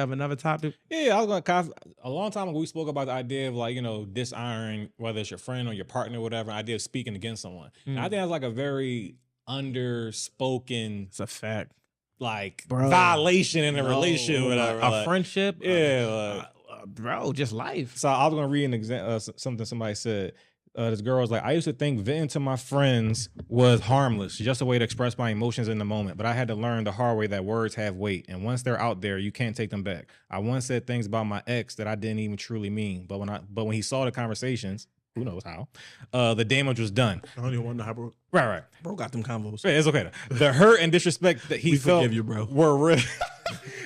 have another topic? Yeah, I was gonna. 'Cause a long time ago, we spoke about the idea of like dishonoring whether it's your friend or your partner, or whatever. Idea of speaking against someone. And I think that's like a very underspoken, It's a fact, like bro. violation in a relationship, whatever. A friendship, Yeah, bro, just life. So I was gonna read an example, something somebody said. This girl was like, I used to think venting to my friends was harmless, just a way to express my emotions in the moment. But I had to learn the hard way that words have weight. And once they're out there, you can't take them back. I once said things about my ex that I didn't even truly mean. But when he saw the conversations, who knows how, the damage was done. I don't even want to know how bro. Right. Bro got them convos. It's okay. The hurt and disrespect that he felt forgive you, bro. were real.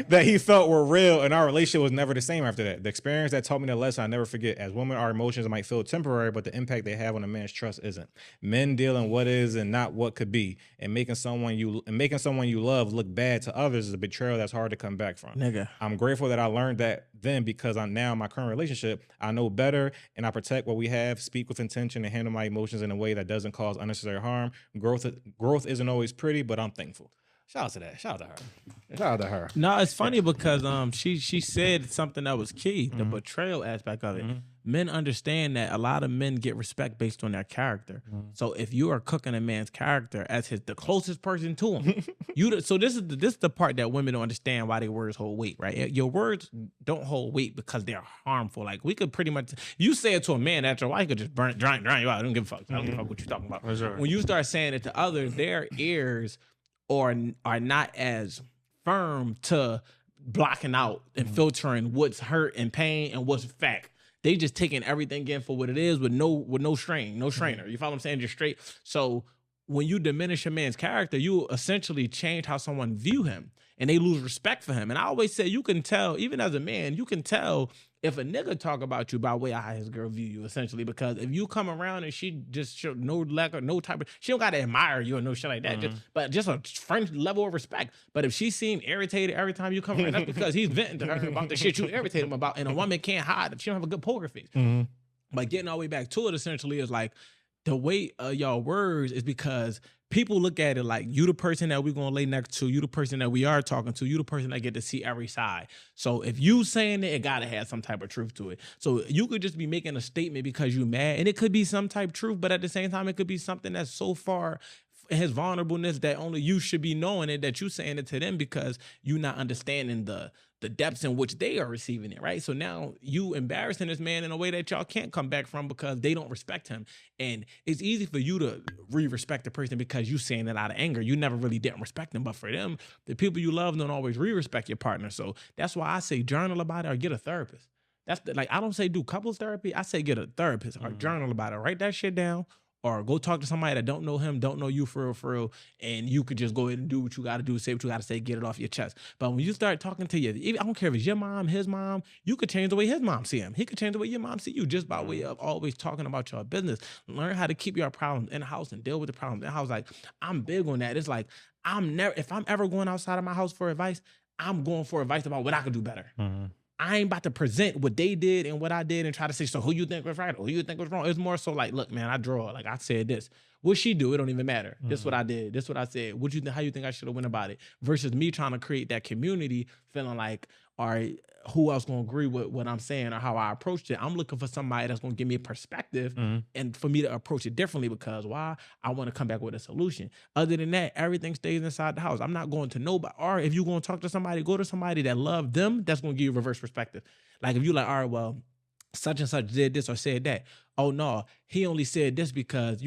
That he felt were real, and our relationship was never the same after that. The experience that taught me the lesson I never forget. As women, our emotions might feel temporary, but the impact they have on a man's trust isn't. Men deal in what is and not what could be, and making someone you love look bad to others is a betrayal that's hard to come back from. Nigga. I'm grateful that I learned that then, because I'm now in my current relationship, I know better, and I protect what we have, speak with intention, and handle my emotions in a way that doesn't cause unnecessary harm. Growth isn't always pretty, but I'm thankful. Shout out to that. Shout out to her. No, it's funny because she said something that was key, the betrayal aspect of it. Men understand that a lot of men get respect based on their character. So if you are cooking a man's character as the closest person to him, so this is the part that women don't understand why their words hold weight, right? Your words don't hold weight because they're harmful. Like we could pretty much, you say it to a man after a while, he could just drown you out. I don't give a fuck. I don't give a fuck what you're talking about. Right. When you start saying it to others, their ears are not as firm to blocking out and filtering what's hurt and pain and what's fact. They just taking everything in for what it is with no strainer. You follow what I'm saying? Just straight. So when you diminish a man's character, you essentially change how someone view him and they lose respect for him. And I always say you can tell, even as a man, you can tell if a nigga talk about you by way of how his girl view you, essentially, because if you come around and she just show no lack or no type of, she don't gotta admire you or no shit like that, just a friend level of respect. But if she seem irritated every time you come around, that's because he's venting to her about the shit you irritate him about, and a woman can't hide if she don't have a good poker face. But getting all the way back to it, essentially, is like the weight of y'all words is because people look at it like you the person that we're gonna lay next to, you the person that we are talking to, you the person that get to see every side. So if you saying it gotta have some type of truth to it. So you could just be making a statement because you mad, and it could be some type of truth, but at the same time, it could be something that's so far his vulnerableness that only you should be knowing it, that you saying it to them because you not understanding the depths in which they are receiving it, right? So now you embarrassing this man in a way that y'all can't come back from because they don't respect him. And it's easy for you to re-respect the person because you saying it out of anger. You never really didn't respect them, but for them, the people you love don't always re-respect your partner. So that's why I say journal about it or get a therapist. Like, I don't say do couples therapy. I say get a therapist or journal about it. Write that shit down. Or go talk to somebody that don't know him, don't know you for real, and you could just go ahead and do what you got to do, say what you got to say, get it off your chest. But when you start talking to I don't care if it's your mom, his mom, you could change the way his mom see him. He could change the way your mom see you just by way of always talking about your business. Learn how to keep your problems in the house and deal with the problems in the house. Like, I'm big on that. It's like, if I'm ever going outside of my house for advice, I'm going for advice about what I could do better. I ain't about to present what they did and what I did and try to say, so who you think was right or who you think was wrong? It's more so like, look, man, I draw. Like, I said this. What she do, it don't even matter. This is what I did. This is what I said. How you think I should have went about it? Versus me trying to create that community, feeling like, all right, who else gonna agree with what I'm saying or how I approached it? I'm looking for somebody that's gonna give me a perspective and for me to approach it differently, because why? I want to come back with a solution. Other than that, everything stays inside the house. I'm not going to nobody. Or if you're gonna talk to somebody, go to somebody that love them, that's gonna give you a reverse perspective. Like if you like, all right, well, such and such did this or said that. Oh no, he only said this because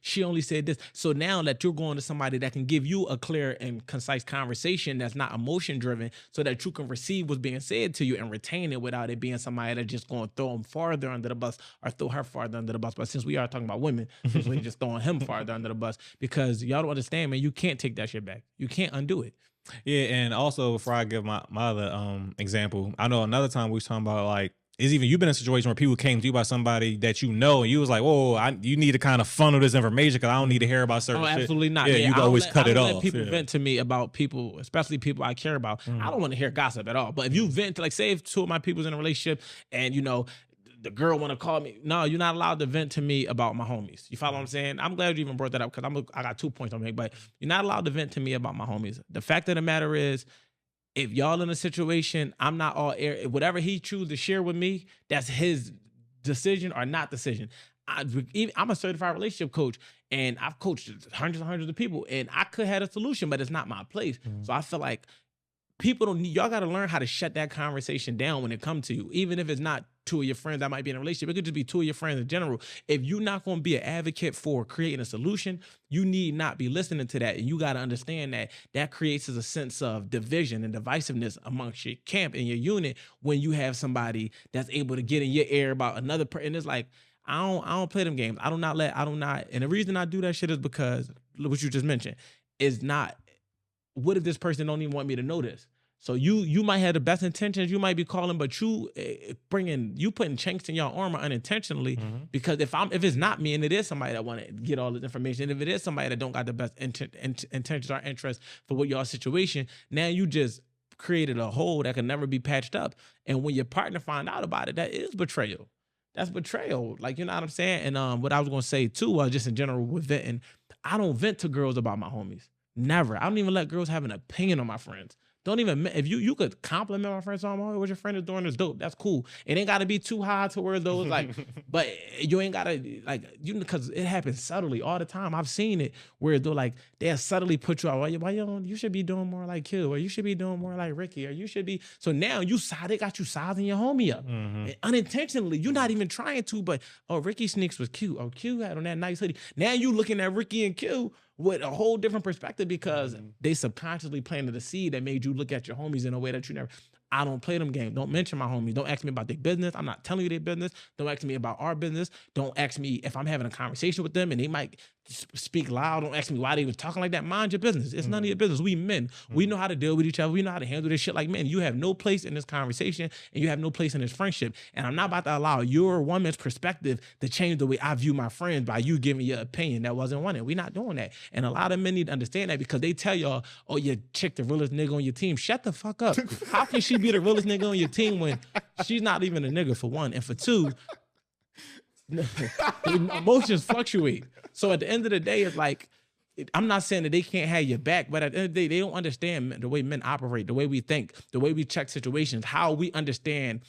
she only said this. So now that you're going to somebody that can give you a clear and concise conversation that's not emotion driven, so that you can receive what's being said to you and retain it without it being somebody that's just going to throw him farther under the bus or throw her farther under the bus. But since we are talking about women, since we're just throwing him farther under the bus, because y'all don't understand, man, you can't take that shit back. You can't undo it. Yeah, and also before I give my other example, I know another time we was talking about like, is even you've been in a situation where people came to you by somebody that you know, and you was like, "Whoa, you need to kind of funnel this information because I don't need to hear about certain shit." Absolutely not. Yeah, you always cut it off. Let people vent to me about people, especially people I care about. I don't want to hear gossip at all. But if you vent to, like, say if two of my people's in a relationship and the girl want to call me, no, you're not allowed to vent to me about my homies. You follow what I'm saying? I'm glad you even brought that up because I got 2 points on me, but you're not allowed to vent to me about my homies. The fact of the matter is, if y'all in a situation, I'm not all air. Whatever he chooses to share with me, that's his decision or not decision. I'm a certified relationship coach, and I've coached hundreds and hundreds of people, and I could have a solution, but it's not my place. So I feel like people don't need, y'all got to learn how to shut that conversation down when it comes to you, even if it's not two of your friends that might be in a relationship. It could just be two of your friends in general. If you're not going to be an advocate for creating a solution, you need not be listening to that. And you got to understand that that creates a sense of division and divisiveness amongst your camp and your unit when you have somebody that's able to get in your ear about another person. And it's like, I don't play them games. I do not. And the reason I do that shit is because what you just mentioned is not, what if this person don't even want me to know this? So you might have the best intentions, you might be calling, but you putting chinks in your armor unintentionally, because if it's not me and it is somebody that want to get all this information, if it is somebody that don't got the best intentions or interest for what y'all situation, now you just created a hole that can never be patched up. And when your partner find out about it, that is betrayal. That's betrayal. Like, you know what I'm saying? And what I was gonna say too, just in general with venting, I don't vent to girls about my homies. Never. I don't even let girls have an opinion on my friends. Don't even, if you could compliment my friends on, oh, what your friend is doing is dope. That's cool. It ain't got to be too high to where those like, but you ain't got to like, because it happens subtly all the time. I've seen it where they're like, they'll subtly put you out. Why you should be doing more like Q, or you should be doing more like Ricky, or you should be. So now they got you sizing your homie up. And unintentionally. You're not even trying to, but, oh, Ricky sneaks was cute. Oh, Q had on that nice hoodie. Now you looking at Ricky and Q with a whole different perspective because they subconsciously planted a seed that made you look at your homies in a way that you never. I don't play them games. Don't mention my homies. Don't ask me about their business. I'm not telling you their business. Don't ask me about our business. Don't ask me if I'm having a conversation with them and they might speak loud. Don't ask me why they was talking like that. Mind your business. It's none of your business. We men. We know how to deal with each other. We know how to handle this shit like men. You have no place in this conversation and you have no place in this friendship. And I'm not about to allow your woman's perspective to change the way I view my friends by you giving your opinion that wasn't wanted. We're not doing that. And a lot of men need to understand that because they tell y'all, oh, your chick the realest nigga on your team. Shut the fuck up. How can she be the realest nigga on your team when she's not even a nigga, for one? And for two, emotions fluctuate. So at the end of the day, it's like, I'm not saying that they can't have your back, but at the end of the day, they don't understand the way men operate, the way we think, the way we check situations, how we understand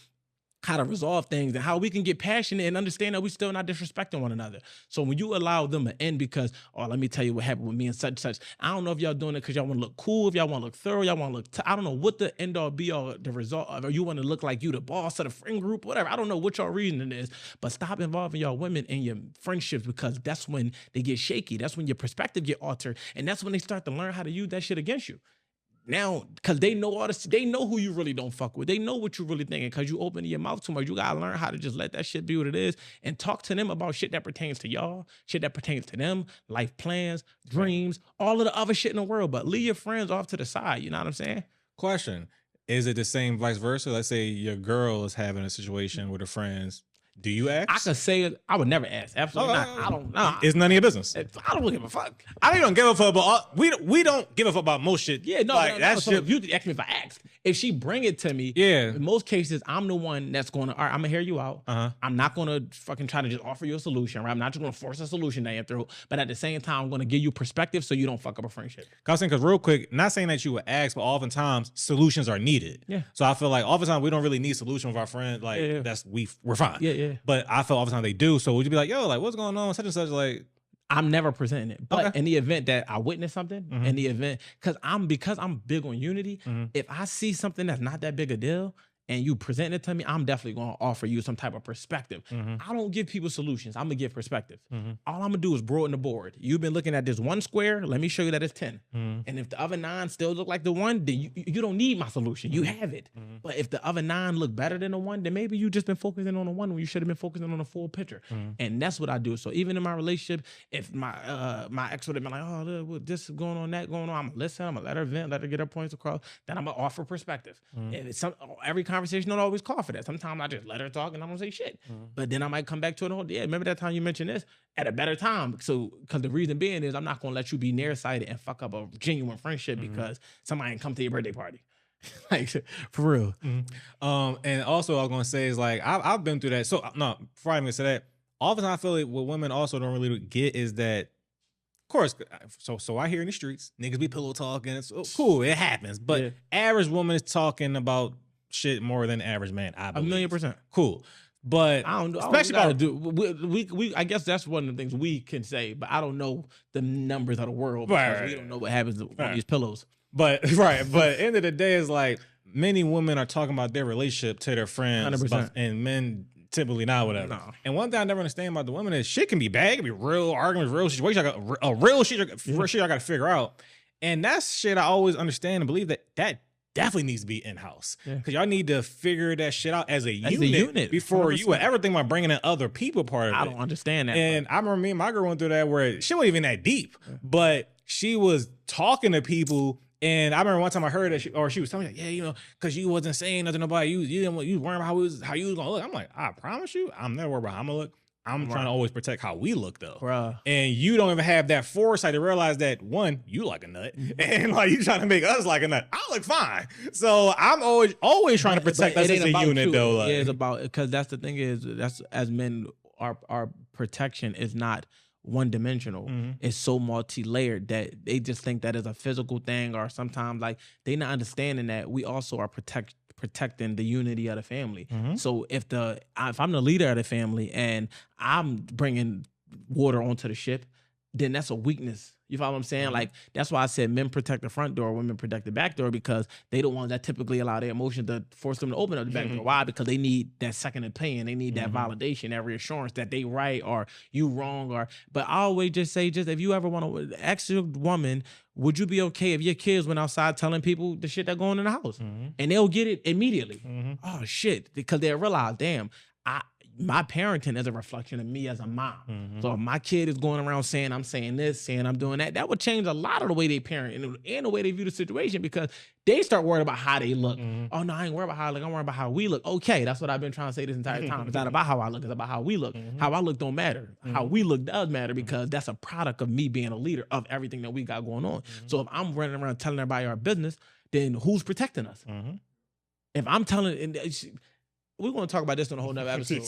how to resolve things and how we can get passionate and understand that we still not disrespecting one another. So when you allow them to end because, oh, let me tell you what happened with me and such, I don't know if y'all doing it because y'all want to look cool, if y'all want to look thorough, y'all want to look, I don't know what the end all be all the result of, or you want to look like you the boss of the friend group, whatever. I don't know what y'all reasoning is, but stop involving y'all women in your friendships because that's when they get shaky. That's when your perspective get altered. And that's when they start to learn how to use that shit against you. Now, because they know all this, they know who you really don't fuck with. They know what you really thinking because you open your mouth too much. You got to learn how to just let that shit be what it is and talk to them about shit that pertains to y'all, shit that pertains to them, life plans, dreams, all of the other shit in the world. But leave your friends off to the side. You know what I'm saying? Question. Is it the same vice versa? Let's say your girl is having a situation with her friends. Do you ask? I could say it. I would never ask. Absolutely not. I don't know. It's none of your business. I don't give a fuck. I don't give a fuck about we don't give a fuck about most shit. Yeah, no, like, no, that's so shit. if you ask me if I ask, if she bring it to me, Yeah. in most cases, I'm the one that's going to, all right, I'm going to hear you out. I'm not going to fucking try to just offer you a solution, right? I'm not just going to force a solution down your throat, but at the same time, I'm going to give you perspective so you don't fuck up a friendship. Because real quick, not saying that you would ask, but oftentimes solutions are needed. Yeah. So I feel like oftentimes we don't really need solution with our friends. Like we're fine. Yeah. But I feel oftentimes they do. So would you be like, yo, like what's going on? Such and such, like. I'm never presenting it. But in the event that I witness something, in the event, because I'm big on unity, if I see something that's not that big a deal, and you present it to me, I'm definitely going to offer you some type of perspective. I don't give people solutions. I'm going to give perspective. All I'm going to do is broaden the board. You've been looking at this one square. Let me show you that it's 10. And if the other 9 still look like the one, then you don't need my solution. You have it. But if the other 9 look better than the one, then maybe you just been focusing on the one when you should have been focusing on the full picture. And that's what I do. So even in my relationship, if my ex would have been like, oh, look, this is going on, that going on, I'm going to listen. I'm going to let her vent, let her get her points across. Then I'm going to offer perspective. If it's every conversation don't always call for that. Sometimes I just let her talk and I don't say shit. But then I might come back to it and remember that time you mentioned this at a better time. So, because the reason being is I'm not going to let you be nearsighted and fuck up a genuine friendship because somebody ain't come to your birthday party. Like, for real. And also I was going to say is like, I've been through that. So, no, before I even say that, all the time I feel like what women also don't really get is that course. So I hear in the streets, niggas be pillow talking. It's cool. It happens. But average woman is talking about shit more than average man. I believe. 1,000,000%. Cool. But I don't. especially Gotta do. We. I guess that's one of the things we can say, but I don't know the numbers of the world because we don't know what happens on these pillows. But but end of the day, is like many women are talking about their relationship to their friends, 100%. and men typically not, whatever. No. And one thing I never understand about the women is shit can be bad, it can be real arguments, real situation, real shit I got to figure out. And that's shit I always understand and believe that definitely needs to be in house because y'all need to figure that shit out as a unit before 100%. You would ever think about bringing in other people part of it. I don't understand that. And I remember me and my girl went through that where she wasn't even that deep, but she was talking to people. And I remember one time I heard that she was telling me, like, yeah, you know, because you wasn't saying nothing about you worrying about how you was gonna look. I'm like, I promise you, I'm never worried about how I'm gonna look. I'm trying to always protect how we look though. Bruh. And you don't even have that foresight to realize that one, you like a nut, and like you trying to make us like a nut. I look fine, so I'm always trying to protect us as a unit though. Like. Yeah, it's about because that's the thing is that's as men, our protection is not one dimensional. It's so multi-layered that they just think that is a physical thing, or sometimes like they not understanding that we also are protecting the unity of the family. So if I'm the leader of the family and I'm bringing water onto the ship, then that's a weakness. You follow what I'm saying? Like, that's why I said men protect the front door, women protect the back door, because they the ones that typically allow their emotions to force them to open up the back door. Why? Because they need that second opinion. They need that validation, that reassurance that they right or you wrong. But I always just say, if you ever want to ask your woman, would you be okay if your kids went outside telling people the shit that going in the house? And they'll get it immediately. Oh, shit. Because they'll realize, damn, my parenting is a reflection of me as a mom. So if my kid is going around saying I'm saying this, saying I'm doing that, that would change a lot of the way they parent and the way they view the situation, because they start worrying about how they look. Oh, no, I ain't worried about how I look. I'm worried about how we look. Okay, that's what I've been trying to say this entire time. It's not about how I look. It's about how we look. How I look don't matter. How we look does matter, because that's a product of me being a leader of everything that we got going on. So if I'm running around telling everybody our business, then who's protecting us? If I'm telling... We're going to talk about this on a whole nother episode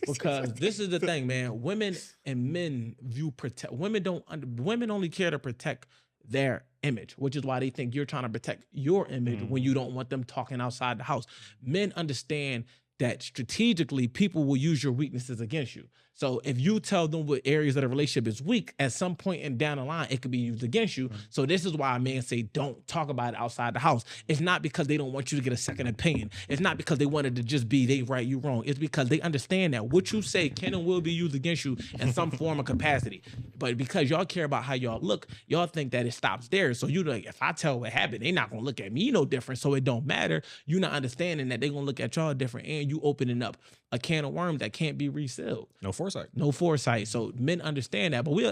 because this is the thing, man. Women and men view women only care to protect their image, which is why they think you're trying to protect your image when you don't want them talking outside the house. Men understand that strategically people will use your weaknesses against you. So if you tell them what areas of the relationship is weak, at some point and down the line, it could be used against you. So this is why men say don't talk about it outside the house. It's not because they don't want you to get a second opinion. It's not because they wanted to just be they right, you wrong. It's because they understand that what you say can and will be used against you in some form or capacity. But because y'all care about how y'all look, y'all think that it stops there. So you like, if I tell what happened, they not gonna look at me no different, so it don't matter. You not understanding that they gonna look at y'all different, and you opening up a can of worms that can't be resealed. No foresight. No foresight. So men understand that, but we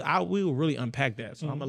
will really unpack that. So I'm gonna